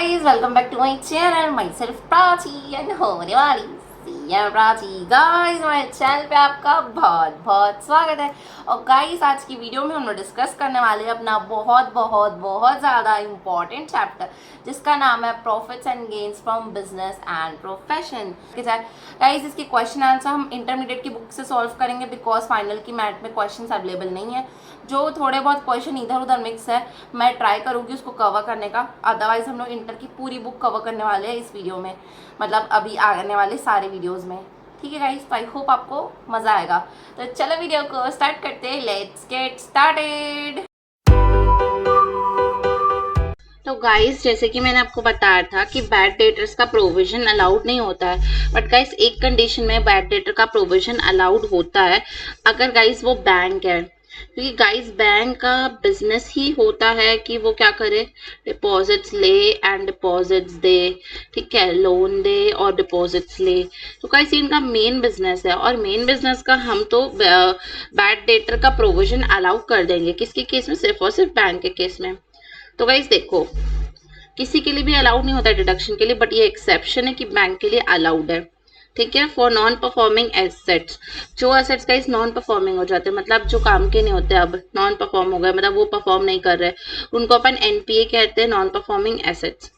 guys, welcome back to my channel. Myself Prachi and होने वाली CM Prachi. Guys हमारे channel पे आपका बहुत बहुत स्वागत है। और गाइस आज की वीडियो में हम लोग डिस्कस करने वाले हैं अपना बहुत बहुत बहुत ज़्यादा इम्पॉर्टेंट चैप्टर जिसका नाम है profits and gains from business and profession. Guys इसके क्वेश्चन आंसर हम इंटरमीडिएट की बुक से सॉल्व करेंगे बिकॉज फाइनल की मैथ में क्वेश्चन अवेलेबल नहीं है। जो थोड़े बहुत क्वेश्चन इधर उधर मिक्स है मैं ट्राई करूँगी उसको कवर करने का, अदरवाइज हम लोग इंटर की पूरी बुक कवर करने वाले हैं इस वीडियो में, मतलब अभी आने वाले सारे वीडियोस में। ठीक है गाइस, आई होप आपको मज़ा आएगा। तो चलो वीडियो को स्टार्ट करते हैं, लेट्स गेट स्टार्टेड। तो गाइस जैसे कि मैंने आपको बताया था कि बैड डेटर्स का प्रोविजन अलाउड नहीं होता है, बट गाइस एक कंडीशन में बैड डेटर का प्रोविजन अलाउड होता है, अगर गाइस वो बैंक है। क्योंकि गाइस बैंक का बिजनेस ही होता है कि वो क्या करे, डिपॉजिट्स ले एंड डिपॉजिट्स दे, ठीक है, लोन दे और डिपॉजिट्स ले। तो गाइस इनका मेन बिजनेस है और मेन बिजनेस का हम तो बैड डेटर का प्रोविजन अलाउ कर देंगे। किसके केस में? सिर्फ और सिर्फ बैंक के केस में। तो गाइस देखो, किसी के लिए भी अलाउड नहीं होता है डिडक्शन के लिए, बट ये एक्सेप्शन है कि बैंक के लिए अलाउड है। ठीक है, फॉर नॉन परफॉर्मिंग एसेट्स, जो एसेट्स गाइस नॉन परफॉर्मिंग हो जाते हैं, मतलब जो काम के नहीं होते, अब नॉन परफॉर्म हो गए, मतलब वो परफॉर्म नहीं कर रहे, उनको अपन एनपीए कहते हैं, नॉन परफॉर्मिंग एसेट्स।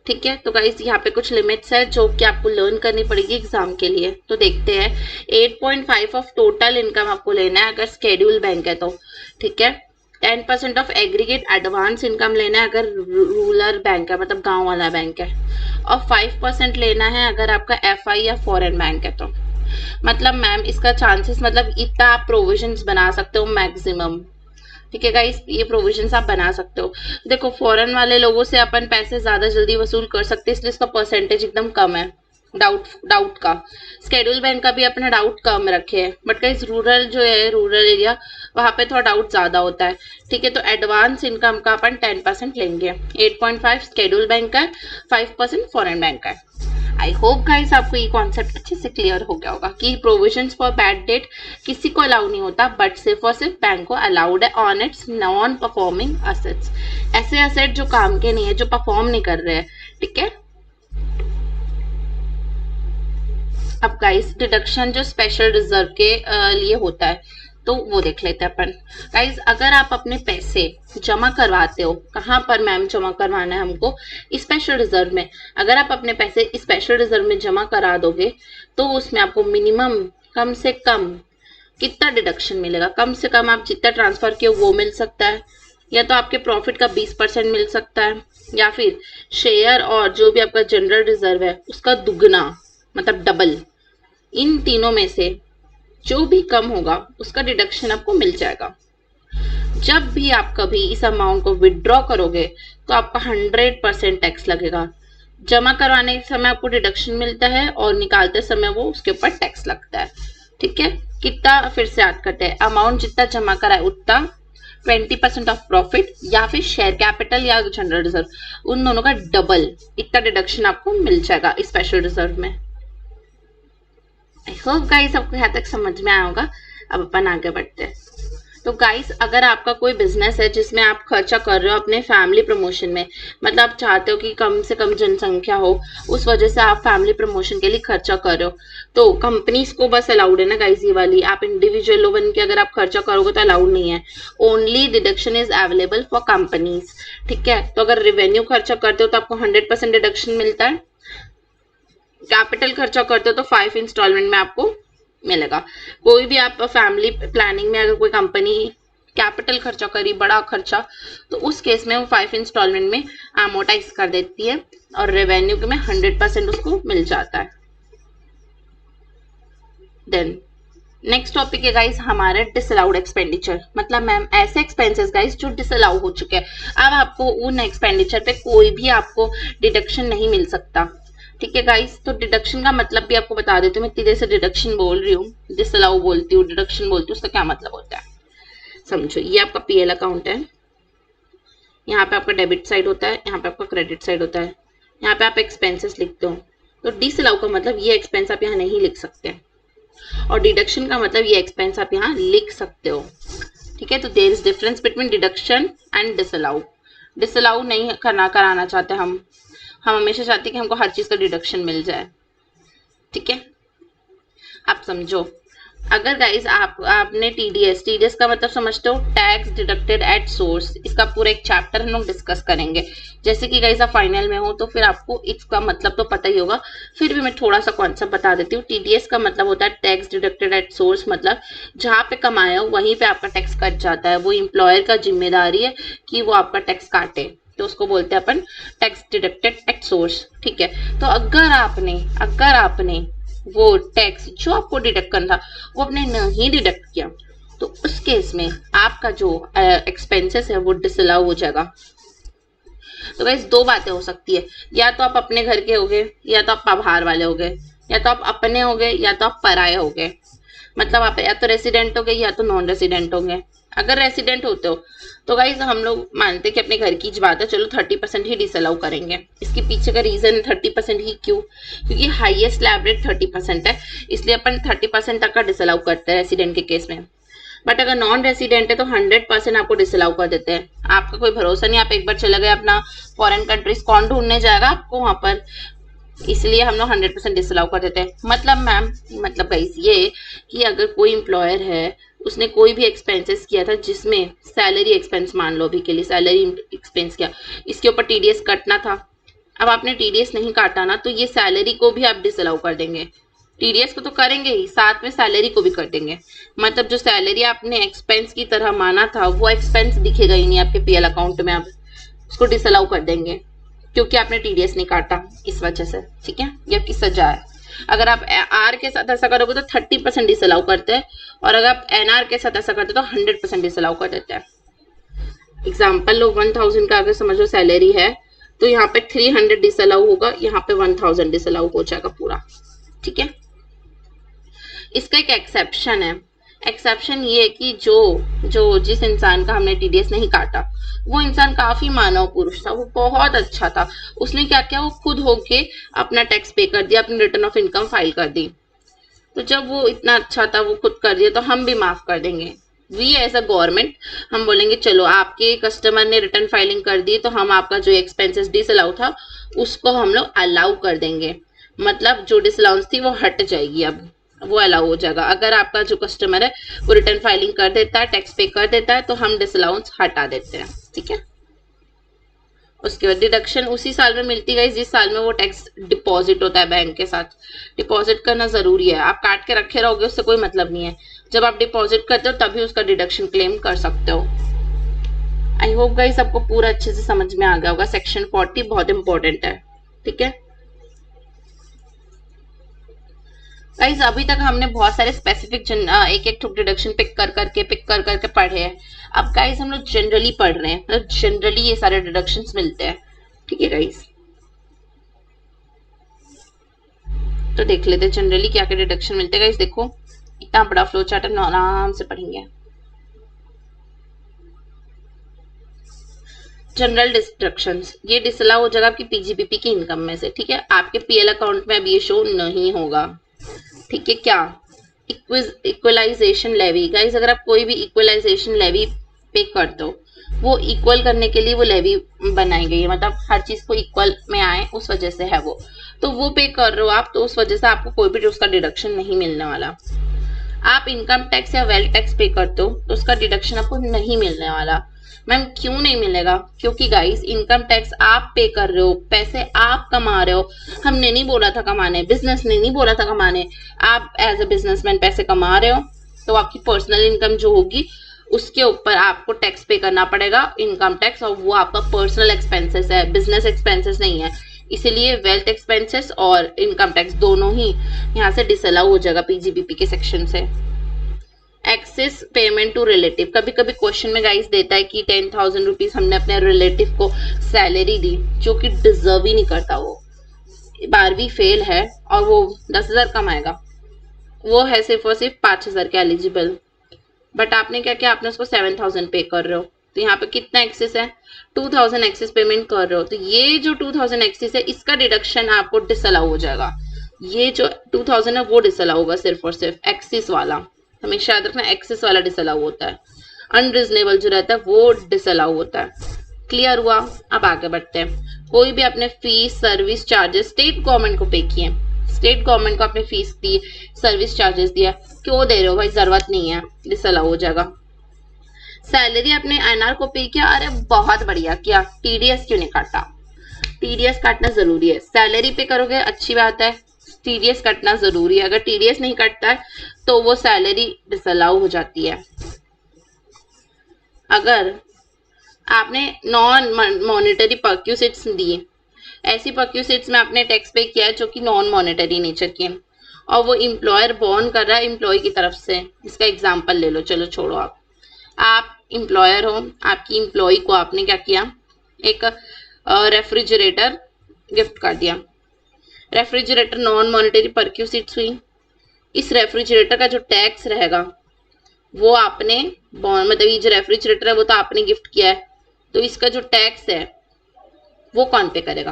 ठीक है, तो गाइस यहाँ पे कुछ लिमिट्स है जो कि आपको लर्न करनी पड़ेगी एग्जाम के लिए। तो देखते हैं, 8.5 ऑफ टोटल इनकम आपको लेना है अगर स्केड्यूल बैंक है तो। ठीक है, 10% ऑफ एग्रीगेट एडवांस इनकम लेना है अगर रूरल बैंक है, मतलब गांव वाला बैंक है, और 5% लेना है अगर आपका एफआई या फॉरेन बैंक है तो। मतलब मैम इसका चांसेस, मतलब इतना आप प्रोविजंस बना सकते हो मैक्सिमम। ठीक है गाइस, ये प्रोविजंस आप बना सकते हो। देखो फॉरेन वाले लोगों से अपन पैसे ज्यादा जल्दी वसूल कर सकते हैं, इसलिए इसका परसेंटेज एकदम कम है डाउट का। स्केड्यूल बैंक का भी अपना डाउट कम रखे है, बट गाइस रूरल जो है, रूरल एरिया, वहां पे थोड़ा डाउट ज्यादा होता है। ठीक है, तो एडवांस इनकम का अपन 10% लेंगे। 8.5 स्केड्यूल बैंक का है, 5% फॉरेन बैंक का है। आई होप गाइस आपको ये कॉन्सेप्ट अच्छे से क्लियर हो गया होगा कि प्रोविजंस फॉर बैड डेट किसी को अलाउ नहीं होता, बट सिर्फ और सिर्फ बैंक को अलाउड है on it's non performing assets. ऐसे असेट जो काम के नहीं है, जो परफॉर्म नहीं कर रहे हैं। ठीक है, अब गाइस डिडक्शन जो स्पेशल रिजर्व के लिए होता है तो वो देख लेते हैं अपन। गाइस अगर आप अपने पैसे जमा करवाते हो, कहाँ पर मैम जमा करवाना है हमको? स्पेशल रिजर्व में। अगर आप अपने पैसे स्पेशल रिजर्व में जमा करा दोगे तो उसमें आपको मिनिमम कम से कम कितना डिडक्शन मिलेगा? कम से कम आप जितना ट्रांसफर किए वो मिल सकता है, या तो आपके प्रॉफिट का 20% मिल सकता है, या फिर शेयर और जो भी आपका जनरल रिजर्व है उसका दुगना, मतलब डबल। इन तीनों में से जो भी कम होगा उसका डिडक्शन आपको मिल जाएगा। जब भी आप कभी इस अमाउंट को विड्रॉ करोगे तो आपका 100% टैक्स लगेगा। जमा करवाने के समय आपको डिडक्शन मिलता है और निकालते समय वो उसके ऊपर टैक्स लगता है। ठीक है, कितना फिर से याद करते हैं, अमाउंट जितना जमा कराए उतना, 20% ऑफ प्रॉफिट या फिर शेयर कैपिटल या जनरल रिजर्व, उन दोनों का डबल इतना डिडक्शन आपको मिल जाएगा स्पेशल रिजर्व में। आई होप गाइस आपको यहाँ तक समझ में आया होगा। अब अपन आगे बढ़ते हैं। तो गाइस अगर आपका कोई बिजनेस है जिसमें आप खर्चा कर रहे हो अपने फैमिली प्रमोशन में, मतलब आप चाहते हो कि कम से कम जनसंख्या हो, उस वजह से आप फैमिली प्रमोशन के लिए खर्चा कर रहे हो, तो कंपनीज को बस अलाउड है ना गाइस ये वाली। आप इंडिविजुअल लो बन के अगर आप खर्चा करोगे तो अलाउड नहीं है। Only deduction is available for companies. ठीक है, तो अगर रेवेन्यू खर्चा करते हो तो आपको 100% डिडक्शन मिलता है। कैपिटल खर्चा करते हो तो 5 इंस्टॉलमेंट में आपको मिलेगा। कोई भी आप फैमिली प्लानिंग में अगर कोई कंपनी कैपिटल खर्चा करी, बड़ा खर्चा, तो उस केस में वो 5 इंस्टॉलमेंट में अमोर्टाइज कर देती है और रेवेन्यू में 100% उसको मिल जाता है। देन नेक्स्ट टॉपिक है गाइस हमारे डिसअलाउड एक्सपेंडिचर, मतलब मैम ऐसे एक्सपेंसेस गाइस जो डिसअलाउ हो चुके हैं। अब आपको उन एक्सपेंडिचर पे कोई भी आपको डिडक्शन नहीं मिल सकता। ठीक है गाइस, तो डिडक्शन का मतलब भी आपको बता देती हूँ। मैं इतनी देर से डिडक्शन बोल रही हूँ, डिसअलाउ बोलती हूँ, डिडक्शन बोलती हूँ, उसका क्या मतलब होता है समझो। ये आपका पीएल अकाउंट है, यहाँ पे आपका डेबिट साइड होता है, यहाँ पे आपका क्रेडिट साइड होता है, यहाँ पे आप एक्सपेंसेस लिखते हो। तो डिसअलाउ का मतलब ये एक्सपेंस आप यहाँ नहीं लिख सकते, और डिडक्शन का मतलब ये एक्सपेंस आप यहाँ लिख सकते हो। ठीक है, तो there is difference between deduction and disallow. Disallow नहीं कराना चाहते हम, हम हमेशा चाहते हैं कि हमको हर चीज का डिडक्शन मिल जाए, ठीक है। आप समझो, अगर गाइस आपने टीडीएस का मतलब समझते हो, टैक्स डिडक्टेड एट सोर्स, इसका पूरा एक चैप्टर हम लोग डिस्कस करेंगे। जैसे कि गाइस आप फाइनल में हो तो फिर आपको इसका मतलब तो पता ही होगा, फिर भी मैं थोड़ा सा कॉन्सेप्ट बता देती हूँ। टीडीएस का मतलब होता है टैक्स डिडक्टेड एट सोर्स, मतलब जहाँ पे कमाया हो वहीं पे आपका टैक्स कट जाता है, वो इम्प्लॉयर का जिम्मेदारी है कि वो आपका टैक्स काटे, तो उसको बोलते हैं अपन टैक्स डिडक्टेड एट सोर्स, ठीक है। तो अगर आपने वो टैक्स जो आपको डिडक्ट करना था वो आपने नहीं डिडक्ट किया, तो उस केस में आपका जो एक्सपेंसेस है वो डिसअलाउ हो जाएगा। तो गाइस दो बातें हो सकती है, या तो आप अपने घर के होगे, या तो आप बाहर वाले होगे, या तो आप अपने होगे या तो आप पराये होगे। मतलब आप या तो रेसिडेंट होगे या तो नॉन रेसिडेंट होंगे। अगर रेसिडेंट होते हो तो गाइज हम लोग मानते हैं कि अपने घर की बात है, चलो 30% ही डिसअलाउ करेंगे। इसके पीछे का रीजन 30% ही क्यों, क्योंकि हाईएस्ट स्लैब रेट 30% है, इसलिए अपन 30% तक का डिसअलाउ करते हैं रेसिडेंट के केस में। बट अगर नॉन रेसिडेंट है तो 100% आपको डिसअलाउ कर देते हैं। आपका कोई भरोसा नहीं, आप एक बार चले गए अपना फॉरेन कंट्रीज, कौन ढूंढने जाएगा आपको वहां पर, इसलिए हम लोग 100% डिसअलाउ कर देते हैं। मतलब मैम, मतलब गाइस ये कि अगर कोई एम्प्लॉयर है, उसने कोई भी एक्सपेंसेस किया था जिसमें सैलरी एक्सपेंस, मान लो अभी के लिए सैलरी एक्सपेंस किया, इसके ऊपर टीडीएस कटना था। अब आपने टीडीएस नहीं काटा ना, तो ये सैलरी को भी आप डिसअलाउ कर देंगे। टीडीएस को तो करेंगे ही, साथ में सैलरी को भी कर देंगे। मतलब जो सैलरी आपने एक्सपेंस की तरह माना था वो एक्सपेंस दिखेगा ही नहीं आपके पीएल अकाउंट में, आप उसको डिसअलाउ कर देंगे क्योंकि आपने टीडीएस नहीं काटा, इस वजह से, ठीक है। ये आपकी सजा है। अगर आप आर के साथ ऐसा करोगे तो 30% डिसअलाउ करते हैं, और अगर आप एनआर के साथ ऐसा करते हो तो 100% डिसअलाउ कर देते हैं। एग्जाम्पल लो, 1000 का अगर समझो सैलरी है तो यहाँ पे 300 डिसअलाउ होगा, यहाँ पे 1000 डिसअलाउ हो जाएगा पूरा, ठीक है। इसका एक एक्सेप्शन है। एक्सेप्शन ये है कि जो जिस इंसान का हमने टीडीएस नहीं काटा, वो इंसान काफी मानव पुरुष था, वो बहुत अच्छा था। उसने क्या किया, वो खुद होके अपना टैक्स पे कर दिया, अपनी रिटर्न ऑफ इनकम फाइल कर दी। तो जब वो इतना अच्छा था, वो खुद कर दिया, तो हम भी माफ कर देंगे। वी एज अ गवर्नमेंट हम बोलेंगे चलो आपके कस्टमर ने रिटर्न फाइलिंग कर दी, तो हम आपका जो एक्सपेंसेस डिसअलाउ था उसको हम लोग अलाउ कर देंगे। मतलब जो डिसअलाउंस थी वो हट जाएगी, अब वो अलाउ हो जाएगा। अगर आपका जो कस्टमर है वो रिटर्न फाइलिंग कर देता है, टैक्स पे कर देता है, तो हम डिसअलाउंस हटा देते हैं, ठीक है। उसके बाद डिडक्शन उसी साल में मिलती है जिस साल में वो टैक्स डिपॉजिट होता है बैंक के साथ। डिपॉजिट करना जरूरी है, आप काट के रखे रहोगे उससे कोई मतलब नहीं है। जब आप डिपॉजिट करते हो तभी उसका डिडक्शन क्लेम कर सकते हो। आई होप गाइस आपको पूरा अच्छे से समझ में आ गया होगा। सेक्शन 40 बहुत इंपॉर्टेंट है, ठीक है गाइस। अभी तक हमने बहुत सारे स्पेसिफिक एक एक डिडक्शन पिक कर करके पढ़े हैं। अब गाइस हम लोग जनरली पढ़ रहे हैं, मतलब जनरली ये सारे डिडक्शंस मिलते हैं, ठीक है गाइस। तो देख लेते हैं जनरली क्या क्या डिडक्शन मिलते हैं गाइस। देखो इतना बड़ा फ्लो चार्ट हम आराम से पढ़ेंगे। जनरल डिडक्शंस, ये डिसअलाउ हो जाएगा आपकी पीजीबीपी की इनकम में से, ठीक है। आपके पीएल अकाउंट में अभी ये शो नहीं होगा, ठीक है। क्या इक्वलाइजेशन लेवी गाइस, अगर आप कोई भी इक्वलाइजेशन लेवी पे करते हो, वो इक्वल करने के लिए वो लेवी बनाई गई है, मतलब हर चीज को इक्वल में आए उस वजह से है वो। तो वो पे कर रहे हो आप, तो उस वजह से आपको कोई भी उसका डिडक्शन नहीं मिलने वाला। आप इनकम टैक्स या वेल्थ टैक्स पे करते हो तो उसका डिडक्शन आपको नहीं मिलने वाला। मैम क्यों नहीं मिलेगा, क्योंकि गाइस इनकम टैक्स आप पे कर रहे हो, पैसे आप कमा रहे हो। हमने नहीं बोला था कमाने, बिजनेस ने नहीं बोला था कमाने। आप एज अ बिजनेसमैन पैसे कमा रहे हो, तो आपकी पर्सनल इनकम जो होगी उसके ऊपर आपको टैक्स पे करना पड़ेगा, इनकम टैक्स, और वो आपका पर्सनल एक्सपेंसेस है, बिजनेस एक्सपेंसेस नहीं है। इसीलिए वेल्थ एक्सपेंसेस और इनकम टैक्स दोनों ही यहाँ से डिसअलाउ हो जाएगा पीजीबीपी के सेक्शन से। एक्सेस पेमेंट टू रिलेटिव, कभी कभी क्वेश्चन में गाइस देता है कि 10,000 रुपीज हमने अपने रिलेटिव को सैलरी दी, जो कि डिजर्व ही नहीं करता, वो 12वीं फेल है और वो 10,000 कमाएगा, वो है सिर्फ और सिर्फ 5,000 के एलिजिबल। बट आपने क्या किया, आपने उसको 7,000 पे कर रहे हो, तो यहाँ पे कितना एक्सेस है, 2,000 एक्सेस पेमेंट कर रहे हो, तो ये जो 2,000 एक्सेस है इसका डिडक्शन आपको डिसअलाउ हो जाएगा। ये जो 2,000 है वो डिसअलाउ होगा सिर्फ और सिर्फ एक्सेस वाला, हमेशा याद रखना एक्सेस वाला डिसअलाउ होता है। अनरिजनेबल जो रहता है वो डिसअलाउ होता है, क्लियर हुआ? अब आगे बढ़ते हैं। कोई भी अपने fees service charges state government को पे किए, स्टेट गवर्नमेंट को अपने फीस दी, सर्विस चार्जेस दिया, क्यों दे रहे हो भाई? जरूरत नहीं है, डिसअलाउ हो जाएगा। सैलरी अपने एनआर को पे किया, अरे बहुत बढ़िया किया, टीडीएस क्यों नहीं काटा? टीडीएस काटना जरूरी है। सैलरी पे करोगे अच्छी बात है, टीडीएस कटना जरूरी है। अगर टीडीएस नहीं कटता है तो वो सैलरी डिसअलाउ हो जाती है। अगर आपने नॉन मॉनेटरी परक्यूसिट्स दिए, ऐसी परक्यूसिट्स में आपने टैक्स पे किया है जो कि नॉन मॉनेटरी नेचर की है और वो एम्प्लॉयर बॉर्न कर रहा है एम्प्लॉय की तरफ से, इसका एग्जांपल ले लो। चलो छोड़ो, आप एम्प्लॉयर हो, आपकी एम्प्लॉय को आपने क्या किया, एक रेफ्रिजरेटर गिफ्ट कर दिया। रेफ्रिजरेटर नॉन मॉनेटरी परक्यूसिट्स हुई। इस रेफ्रिजरेटर का जो टैक्स रहेगा वो आपने मतलब ये जो रेफ्रिजरेटर है वो तो आपने गिफ्ट किया है, तो इसका जो टैक्स है वो कौन पे करेगा?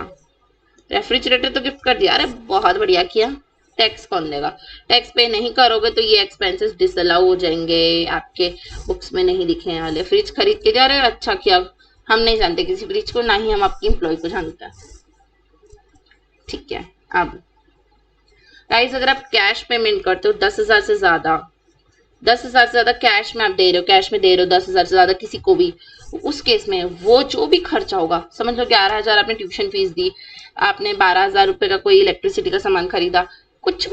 रेफ्रिजरेटर तो गिफ्ट कर दिया, अरे बहुत बढ़िया किया, टैक्स कौन देगा? टैक्स पे नहीं करोगे तो ये एक्सपेंसेस डिसअलाउ हो जाएंगे, आपके बुक्स में नहीं दिखने वाले। फ्रिज खरीद के जा रहे हो, अच्छा किया, हम नहीं जानते किसी फ्रिज को, ना ही हम आपकी एम्प्लॉय को जानते हैं। ठीक है। अब गाइस अगर आप कैश पेमेंट करते हो 10,000 से ज्यादा, 10,000 से ज्यादा कैश में आप दे रहे हो, कैश में दे रहे हो 10,000 से ज्यादा किसी को भी, उस केस में वो जो भी खर्चा होगा, समझ लो 11,000 आपने ट्यूशन फीस दी, आपने 12,000 रुपए का कोई इलेक्ट्रिसिटी का सामान खरीदा, कुछ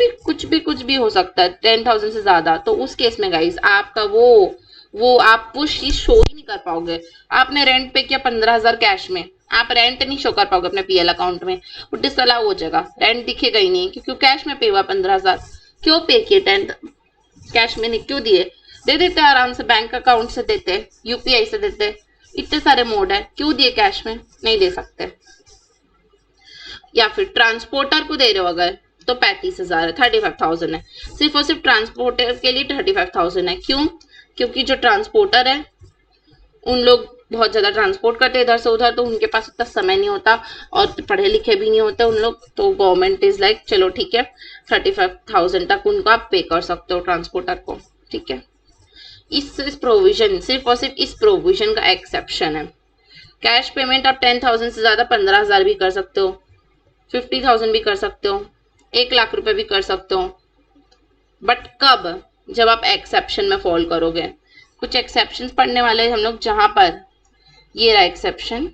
भी हो सकता है 10,000 से ज्यादा, तो उस केस में गाइस आपका वो आप वो चीज शो ही नहीं कर पाओगे। आपने रेंट पे किया 15,000 कैश में, आप रेंट नहीं शो कर पाओगे अपने पीएल अकाउंट में, वो डिसअलाउ हो जाएगा, रेंट दिखेगा ही नहीं क्योंकि कैश में पे हुआ 15,000। क्यों पे किए? 10 कैश में नहीं क्यों दिए? दे देते आराम से, बैंक अकाउंट से देते, यूपीआई से देते, इतने सारे मोड है, क्यों दिए कैश में? नहीं दे सकते। या फिर ट्रांसपोर्टर को दे रहे हो अगर, तो 35,000 है, 35,000 है, सिर्फ और सिर्फ ट्रांसपोर्टर के लिए 35,000 है। क्यों? क्योंकि जो ट्रांसपोर्टर है उन लोग बहुत ज्यादा ट्रांसपोर्ट करते हैं इधर से उधर, तो उनके पास इतना समय नहीं होता और पढ़े लिखे भी नहीं होते उन लोग, तो गवर्नमेंट इज लाइक चलो ठीक है 35,000 तक उनको आप पे कर सकते हो ट्रांसपोर्टर को। ठीक है। इस प्रोविजन, सिर्फ और सिर्फ इस प्रोविजन का एक्सेप्शन है। कैश पेमेंट आप 10,000 से ज्यादा 15,000 भी कर सकते हो, 50,000 भी कर सकते हो, 1,00,000 रुपए भी कर सकते हो, बट कब? जब आप एक्सेप्शन में फॉल करोगे। कुछ एक्सेप्शन पढ़ने वाले हम लोग, जहां पर ये रहा एक्सेप्शन,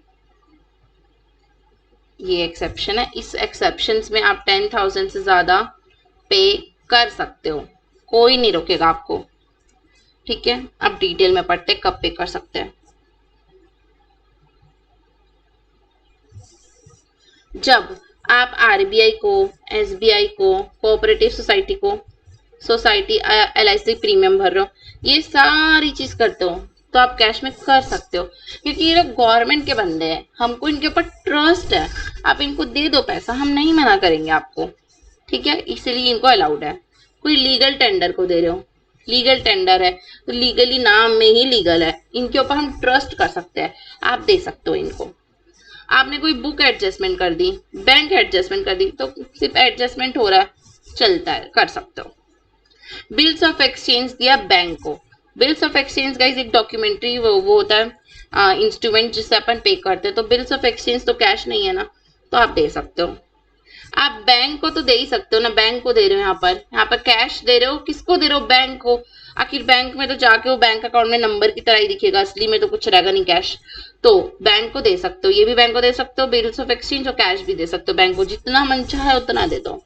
ये एक्सेप्शन है, इस एक्सेप्शन में आप 10,000 से ज्यादा पे कर सकते हो, कोई नहीं रोकेगा आपको। ठीक है। अब डिटेल में पढ़ते कब पे कर सकते हैं। जब आप आरबीआई को, एसबीआई को, कोऑपरेटिव सोसाइटी को, सोसाइटी एलआईसी प्रीमियम भर रहे हो, ये सारी चीज करते हो, तो आप कैश में कर सकते हो क्योंकि ये लोग गवर्नमेंट के बंदे हैं, हमको इनके ऊपर ट्रस्ट है। आप इनको दे दो पैसा, हम नहीं मना करेंगे आपको। ठीक है, इसलिए इनको अलाउड है। कोई लीगल टेंडर को दे रहे हो, लीगल टेंडर है तो लीगली, नाम में ही लीगल है, इनके ऊपर हम ट्रस्ट कर सकते हैं, आप दे सकते हो इनको। आपने कोई बुक एडजस्टमेंट कर दी, बैंक एडजस्टमेंट कर दी, तो सिर्फ एडजस्टमेंट हो रहा है, चलता है, कर सकते हो। बिल्स ऑफ एक्सचेंज दिया बैंक को। बिल्स ऑफ एक्सचेंज गाइस एक डॉक्यूमेंट्री वो होता है इंस्ट्रूमेंट जिससे अपन पे करते हैं, तो बिल्स ऑफ एक्सचेंज तो कैश नहीं है ना, तो आप दे सकते हो। आप बैंक को तो दे ही सकते हो ना, बैंक को दे रहे हो, यहाँ पर कैश दे रहे हो, किसको दे रहे हो? बैंक को। आखिर बैंक में तो जाके वो बैंक अकाउंट में नंबर की तरह ही दिखेगा, असली में तो कुछ रहेगा नहीं कैश, तो बैंक को दे सकते हो, ये भी बैंक को दे सकते हो बिल्स ऑफ एक्सचेंज, और कैश भी दे सकते हो बैंक को, जितना मन चाहे उतना दे दो।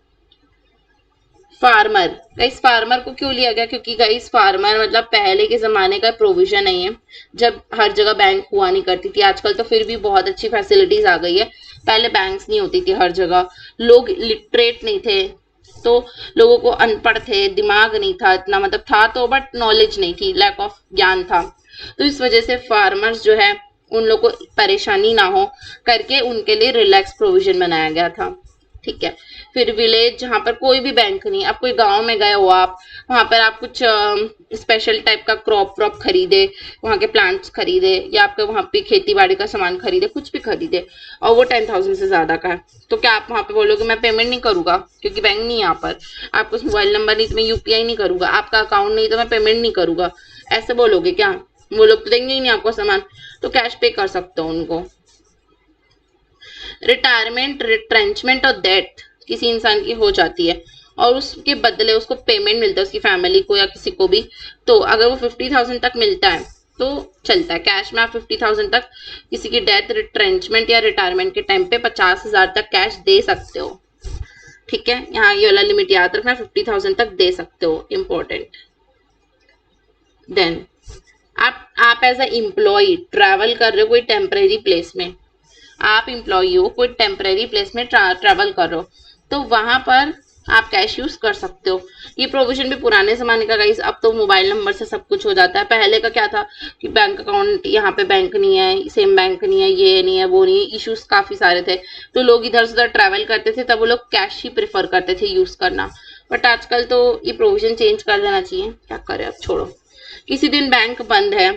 फार्मर, गाइस फार्मर को क्यों लिया गया? क्योंकि गाइस फार्मर मतलब पहले के जमाने का प्रोविजन नहीं है, जब हर जगह बैंक हुआ नहीं करती थी, आजकल तो फिर भी बहुत अच्छी फैसिलिटीज आ गई है, पहले बैंक्स नहीं होती थी हर जगह, लोग लिटरेट नहीं थे, तो लोगों को अनपढ़ थे, दिमाग नहीं था इतना, मतलब था तो बट नॉलेज नहीं थी, लैक ऑफ ज्ञान था, तो इस वजह से फार्मर्स जो है उन लोगों को परेशानी ना हो करके उनके लिए रिलैक्स प्रोविजन बनाया गया था। ठीक है। फिर विलेज जहां पर कोई भी बैंक नहीं, आप कोई गांव में गए हो, आप वहां पर आप कुछ स्पेशल टाइप का क्रॉप खरीदे, वहां के प्लांट्स खरीदे, या आपके वहां पे खेती बाड़ी का सामान खरीदे, कुछ भी खरीदे, और वो 10,000 से ज्यादा का है, तो क्या आप वहां पे बोलोगे मैं पेमेंट नहीं करूंगा क्योंकि बैंक नहीं है यहाँ पर, आपको मोबाइल नंबर नहीं तो मैं यूपीआई नहीं करूंगा, आपका अकाउंट नहीं तो मैं पेमेंट नहीं करूंगा, ऐसे बोलोगे क्या? वो लोग तो देंगे ही नहीं आपको सामान, तो कैश पे कर सकते हो उनको। रिटायरमेंट, रिट्रेंचमेंट और डेथ किसी इंसान की हो जाती है और उसके बदले उसको पेमेंट मिलता है, उसकी फैमिली को या किसी को भी, तो अगर वो 50,000 तक मिलता है तो चलता है। कैश में आप 50,000 तक किसी की डेथ, रिट्रेंचमेंट या रिटायरमेंट के टाइम पे 50,000 तक कैश दे सकते हो। ठीक है, यहाँ ये वाला लिमिट याद रखना, 50,000 तक दे सकते हो, इम्पोर्टेंट। देन आप एज अ एम्प्लॉय ट्रैवल कर रहे हो कोई टेम्परेरी प्लेस में, आप एम्प्लॉय हो, कोई टेम्परेरी प्लेस में ट्रैवल कर रहे हो, तो वहां पर आप कैश यूज कर सकते हो। ये प्रोविजन भी पुराने जमाने का गाइस, अब तो मोबाइल नंबर से सब कुछ हो जाता है। पहले का क्या था कि बैंक अकाउंट, यहाँ पे बैंक नहीं है, सेम बैंक नहीं है, ये नहीं है, वो नहीं है, इश्यूज काफी सारे थे, तो लोग इधर से उधर ट्रैवल करते थे, तब वो लोग कैश ही प्रेफर करते थे यूज करना। बट आजकल तो ये प्रोविजन चेंज कर देना चाहिए, क्या करें अब, छोड़ो। किसी दिन बैंक बंद है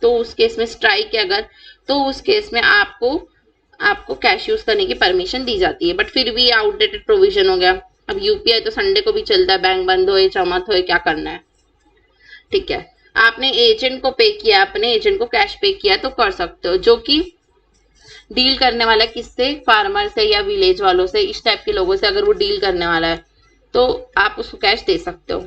तो उस केस में स्ट्राइक है अगर, तो उस केस में आपको कैश यूज करने की परमिशन दी जाती है, बट फिर भी आउटडेटेड प्रोविजन हो गया। अब यूपीआई तो संडे को भी चलता है, बैंक बंद हो, चौमत हो, क्या करना है। ठीक है, आपने एजेंट को पे किया, अपने एजेंट को कैश पे किया तो कर सकते हो, जो कि डील करने वाला किससे, फार्मर से या विलेज वालों से, इस टाइप के लोगों से अगर वो डील करने वाला है तो आप उसको कैश दे सकते हो।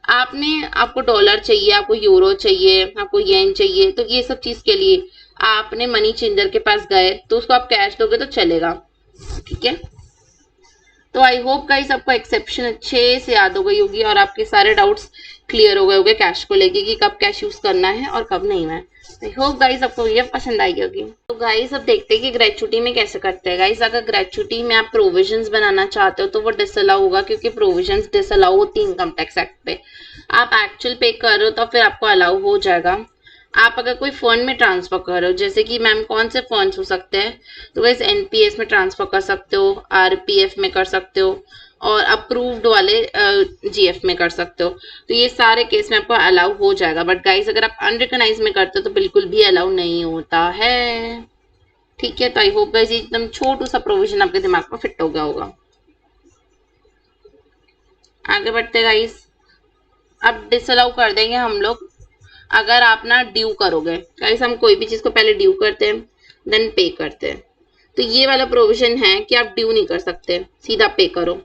आपको डॉलर चाहिए, आपको यूरो चाहिए, आपको येन चाहिए, तो ये सब चीज के लिए आपने मनी चेंजर के पास गए तो उसको आप कैश दोगे तो चलेगा। ठीक है, तो आई होप गाइस आपको एक्सेप्शन अच्छे से याद हो गई होगी और आपके सारे डाउट्स क्लियर हो गए होंगे कैश को लेके कि कब कैश यूज करना है और कब नहीं है। आई होप गाइस आपको वीडियो पसंद आई होगी। तो गाइस अब देखते हैं कि ग्रेचुटी में कैसे करते हैं। गाइस अगर ग्रेचुटी में आप प्रोविजंस बनाना चाहते हो तो वो डिसअलाउ होगा, क्योंकि प्रोविजंस डिसअलाउ होती है इनकम टैक्स एक्ट पे। आप एक्चुअल पे कर रहे हो तो फिर आपको अलाउ हो जाएगा। आप अगर कोई फंड में ट्रांसफर कर रहे हो, जैसे कि मैम कौन से फंड्स हो सकते हैं, तो गाइस एनपीएस में ट्रांसफर कर सकते हो, आरपीएफ में कर सकते हो और अप्रूव्ड वाले जीएफ में कर सकते हो। तो ये सारे केस में आपको अलाउ हो जाएगा। बट गाइस अगर आप अनरिकॉग्नाइज में करते हो तो बिल्कुल भी अलाउ नहीं होता है। ठीक है, तो आई होप गाइस एकदम छोटू सा प्रोविजन आपके दिमाग में फिट हो गया होगा। आगे बढ़ते गाइस, अब डिसअलाउ कर देंगे हम लोग अगर आप ना ड्यू करोगे। गाइस हम कोई भी चीज को पहले ड्यू करते हैं देन पे करते हैं, तो ये वाला प्रोविजन है कि आप ड्यू नहीं कर सकते, सीधा पे करो।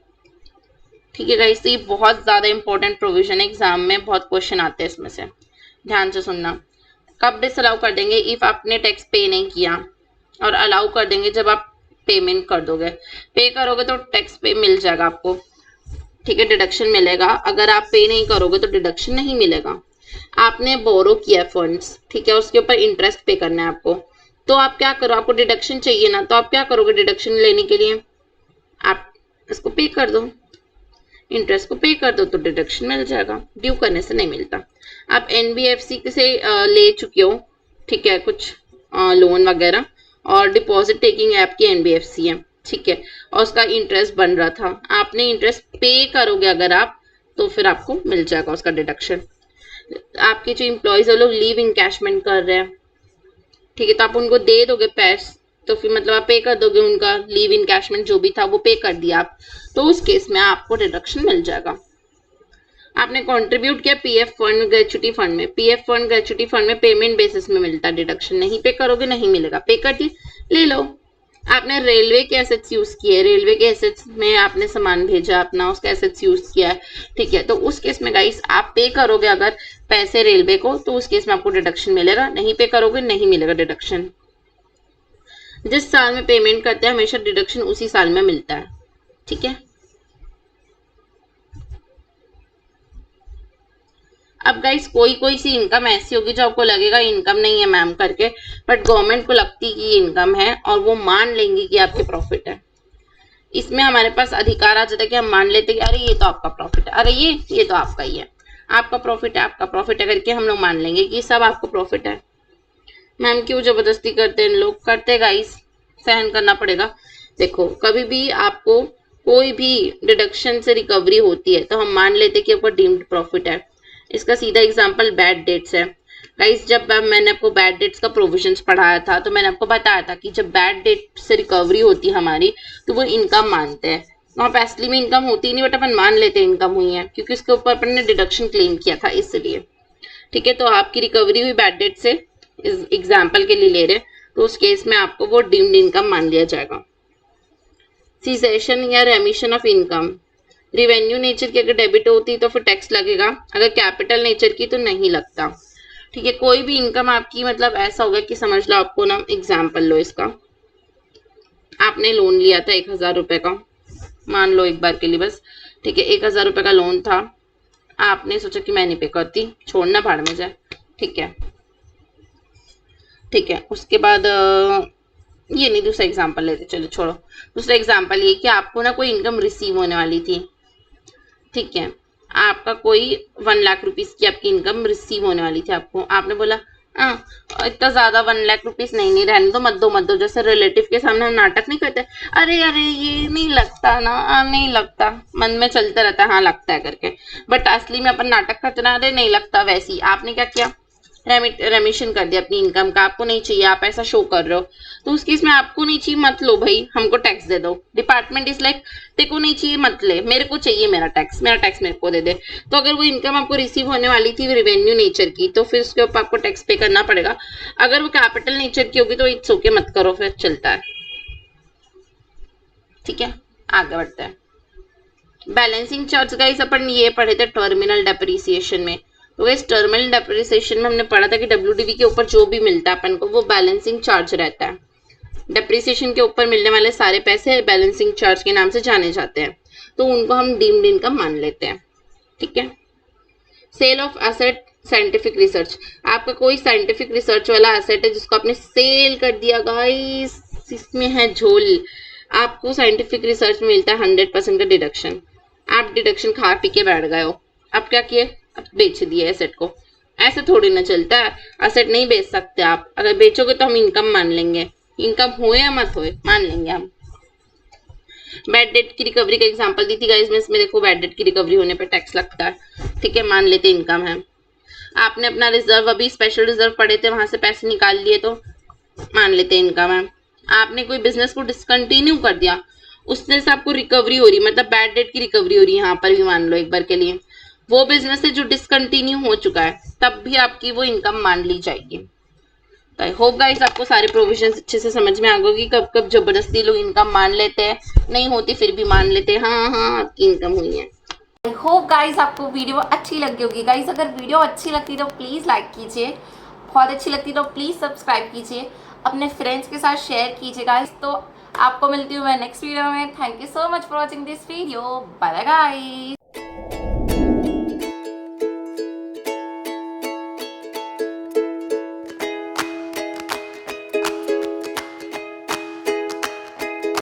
ठीक है गाइस, तो ये बहुत ज्यादा इंपॉर्टेंट प्रोविजन है, एग्जाम में बहुत क्वेश्चन आते हैं इसमें से, ध्यान से सुनना। कब डिसअलाउ कर देंगे, इफ आपने टैक्स पे नहीं किया, और अलाउ कर देंगे जब आप पेमेंट कर दोगे। पे करोगे तो टैक्स पे मिल जाएगा आपको, ठीक है, डिडक्शन मिलेगा। अगर आप पे नहीं करोगे तो डिडक्शन नहीं मिलेगा। आपने बोरो किया फंड्स, ठीक है, उसके ऊपर इंटरेस्ट पे करना है आपको, तो आप क्या करो, आपको डिडक्शन चाहिए ना, तो आप क्या करोगे, डिडक्शन लेने के लिए आप इसको पे कर दो, इंटरेस्ट को पे कर दो तो डिडक्शन मिल जाएगा। ड्यू करने से नहीं मिलता। आप एनबीएफसी से ले चुके हो, ठीक है, कुछ लोन वगैरह, और डिपॉजिट टेकिंग ऐप की एनबीएफसी है, ठीक है, और उसका इंटरेस्ट बन रहा था, आपने इंटरेस्ट पे करोगे अगर आप, तो फिर आपको मिल जाएगा उसका डिडक्शन। आपके जो इम्प्लॉयज है लोग लीव इनकैशमेंट कर रहे हैं, ठीक है, तो आप उनको दे दोगे पैसे, तो फिर मतलब आप पे कर दोगे उनका लीव इनकैशमेंट जो भी था वो पे कर दिया आप, तो उस केस में आपको डिडक्शन मिल जाएगा। आपने कंट्रीब्यूट किया पीएफ फंड ग्रेचुटी फंड में, पीएफ फंड ग्रेचुटी फंड में पेमेंट बेसिस में मिलता है डिडक्शन, नहीं पे करोगे नहीं मिलेगा, पे कर दिए ले लो। आपने रेलवे के एसेट्स यूज किए, रेलवे के एसेट्स में आपने सामान भेजा अपना, उसका एसेट्स यूज किया है, ठीक है, तो उस केस में गाइस आप पे करोगे अगर पैसे रेलवे को, तो उस केस में आपको डिडक्शन मिलेगा, नहीं पे करोगे नहीं मिलेगा डिडक्शन। जिस साल में पेमेंट करते हैं हमेशा डिडक्शन उसी साल में मिलता है, ठीक है। अब गाइस कोई कोई सी इनकम ऐसी होगी जो आपको लगेगा इनकम नहीं है मैम करके, बट गवर्नमेंट को लगती कि इनकम है और वो मान लेंगी कि आपके प्रॉफिट है। इसमें हमारे पास अधिकार आ जाता है कि हम मान लेते कि अरे ये तो आपका प्रॉफिट है, अरे ये तो आपका ही है, आपका प्रॉफिट है, आपका प्रॉफिट है करके हम लोग मान लेंगे कि सब आपको प्रॉफिट है। मैम क्यों जबरदस्ती करते हैं लोग, करते गाइस, सहन करना पड़ेगा। देखो कभी भी आपको कोई भी डिडक्शन से रिकवरी होती है तो हम मान लेते कि आपका डीम्ड प्रॉफिट है। इसका सीधा एग्जांपल बैड डेट्स है। गाइस जब मैंने आपको बैड डेट्स का प्रोविजंस पढ़ाया था तो मैंने आपको बताया था कि जब बैड डेट से रिकवरी होती है हमारी तो वो इनकम मानते हैं। वहाँ पे असली में इनकम होती नहीं, बट अपन मान लेते हैं इनकम हुई है क्योंकि उसके ऊपर अपन ने डिडक्शन क्लेम किया था इसलिए, ठीक है, तो आपकी रिकवरी हुई बैड डेट से, एग्जाम्पल के लिए ले रहे हैं, तो उस केस में आपको वो डीम्ड इनकम मान लिया जाएगा। सीसेशन या रेमिशन ऑफ इनकम, रिवेन्यू नेचर की अगर डेबिट होती तो फिर टैक्स लगेगा, अगर कैपिटल नेचर की तो नहीं लगता। ठीक है, कोई भी इनकम आपकी मतलब ऐसा होगा कि समझ लो, आपको ना एग्जाम्पल लो इसका, आपने लोन लिया था 1,000 रुपए का, मान लो एक बार के लिए बस। ठीक है, 1,000 रुपए का लोन था, आपने सोचा कि मैं नहीं पे करती, छोड़ना भाड़ में जाए। ठीक है, ठीक है, उसके बाद ये नहीं, दूसरा एग्जाम्पल लेते, चलो छोड़ो। दूसरा एग्जाम्पल ये कि आपको ना कोई इनकम रिसीव होने वाली थी। ठीक है, आपका कोई 1,00,000 रुपीज की आपकी इनकम रिसीव होने वाली थी आपको, आपने बोला इतना ज्यादा 1,00,000 रुपीज नहीं, रहने दो, मत दो। जैसे रिलेटिव के सामने हम नाटक नहीं करते, अरे अरे ये नहीं लगता ना, नहीं लगता, मन में चलता रहता हाँ लगता है करके, बट असली में अपन नाटक करते ना, अरे नहीं लगता। वैसे ही आपने क्या किया, रेमिशन कर दिया अपनी इनकम का, आपको नहीं चाहिए, आप ऐसा शो कर रहे हो, तो उस केस में आपको नहीं चाहिए, मत लो भाई, हमको टैक्स दे दो। डिपार्टमेंट इज लाइक, तेरे को नहीं चाहिए मत ले, मेरे को चाहिए मेरा टैक्स मेरे को दे दे। तो अगर वो इनकम आपको रिसीव होने वाली थी रेवेन्यू नेचर की, तो फिर उसके ऊपर आपको टैक्स पे करना पड़ेगा। अगर वो कैपिटल नेचर की होगी तो इट्स ओके, मत करो, फिर चलता है। ठीक है, आगे बढ़ते हैं। बैलेंसिंग चार्ज गाइस अपन ये पढ़े थे टर्मिनल डेप्रिसिएशन में। तो इस टर्मिनल डेप्रिसिएशन में हमने पढ़ा था कि डब्ल्यूडीवी के ऊपर जो भी मिलता है अपन को वो बैलेंसिंग चार्ज रहता है। डेप्रिसिएशन के ऊपर मिलने वाले सारे पैसे बैलेंसिंग चार्ज के नाम से जाने जाते हैं, तो उनको हम डीम्ड इनकम मान लेते हैं। ठीक है, sale of asset scientific research, आपका कोई साइंटिफिक रिसर्च वाला एसेट है जिसको आपने सेल कर दिया गाइस, इसमें है झोल। आपको साइंटिफिक रिसर्च में मिलता है 100% का डिडक्शन, आप डिडक्शन खा पी के बैठ गए हो, अब क्या किए, अब बेच दिए एसेट को। ऐसे थोड़ी ना चलता है, एसेट नहीं बेच सकते आप, अगर बेचोगे तो हम इनकम मान लेंगे, इनकम हो या मत हो मान लेंगे हम। बैड डेट की रिकवरी का एग्जांपल दी थी गाइस में, इसमें देखो बैड डेट की रिकवरी होने पर टैक्स लगता है। ठीक है, मान लेते इनकम है। आपने अपना रिजर्व, अभी स्पेशल रिजर्व पड़े थे, वहां से पैसे निकाल लिए, तो मान लेते इनकम है। आपने कोई बिजनेस को डिसकंटिन्यू कर दिया, उससे से आपको रिकवरी हो रही, मतलब बैड डेट की रिकवरी हो रही है, यहाँ पर भी मान लो एक बार के लिए, वो बिजनेस है जो डिसकंटिन्यू हो चुका है, तब भी आपकी वो इनकम मान ली जाएगी। तो आई होप गाइस आपको सारे प्रोविजंस अच्छे से समझ में आ गए कि कब कब जबरदस्ती लोग इनकम मान लेते हैं, नहीं होती फिर भी मान लेते हैं, हाँ आपकी इनकम हुई है। आई होप गाइज आपको वीडियो अच्छी लगी होगी। गाइज अगर वीडियो अच्छी लगती तो प्लीज़ लाइक कीजिए, बहुत अच्छी लगती तो प्लीज़ सब्सक्राइब कीजिए, अपने फ्रेंड्स के साथ शेयर कीजिए गाइज। तो आपको मिलती हूँ मैं नेक्स्ट वीडियो में। Thank you so much for watching this video, bye guys.